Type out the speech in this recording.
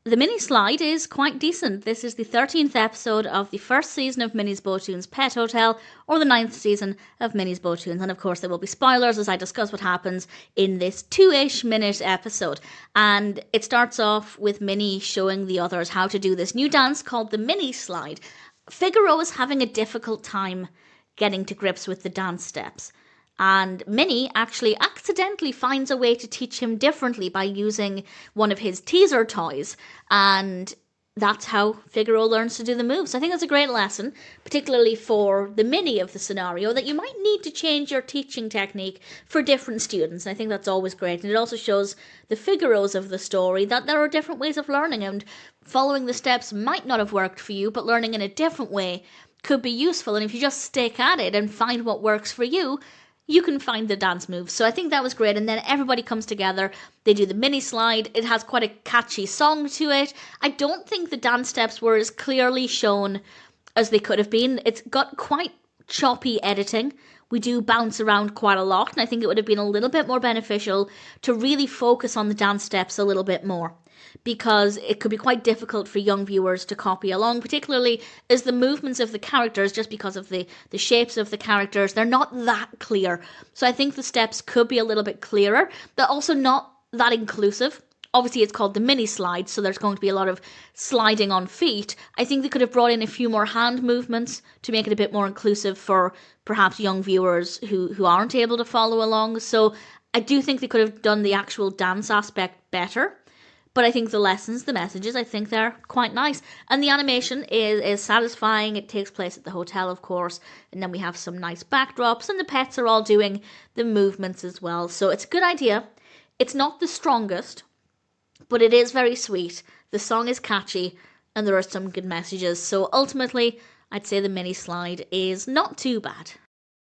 The mini slide is quite decent. This is the 13th episode of the first season of Minnie's Bow-Toons Pet Hotel, or the 9th season of Minnie's Bow-Toons. And of course there will be spoilers as I discuss what happens in this 2-ish minute episode. And it starts off with Minnie showing the others how to do this new dance called the mini slide. Figaro is having a difficult time getting to grips with the dance steps. And Minnie actually accidentally finds a way to teach him differently by using one of his teaser toys. And that's how Figaro learns to do the moves. I think that's a great lesson, particularly for the Minnie of the scenario, that you might need to change your teaching technique for different students. I think that's always great. And it also shows the Figaros of the story that there are different ways of learning, and following the steps might not have worked for you, but learning in a different way could be useful. And if you just stick at it and find what works for you, you can find the dance moves. So I think that was great. And then everybody comes together. They do the mini slide. It has quite a catchy song to it. I don't think the dance steps were as clearly shown as they could have been. It's got quite choppy editing. We do bounce around quite a lot. And I think it would have been a little bit more beneficial to really focus on the dance steps a little bit more, because it could be quite difficult for young viewers to copy along, particularly as the movements of the characters, just because of the shapes of the characters, they're not that clear. So I think the steps could be a little bit clearer, but also not that inclusive. Obviously, it's called the mini slide, so there's going to be a lot of sliding on feet. I think they could have brought in a few more hand movements to make it a bit more inclusive for perhaps young viewers who aren't able to follow along. So I do think they could have done the actual dance aspect better. But I think the lessons, the messages, I think they're quite nice. And the animation is satisfying. It takes place at the hotel, of course. And then we have some nice backdrops. And the pets are all doing the movements as well. So it's a good idea. It's not the strongest, but it is very sweet. The song is catchy. And there are some good messages. So ultimately, I'd say the mini slide is not too bad.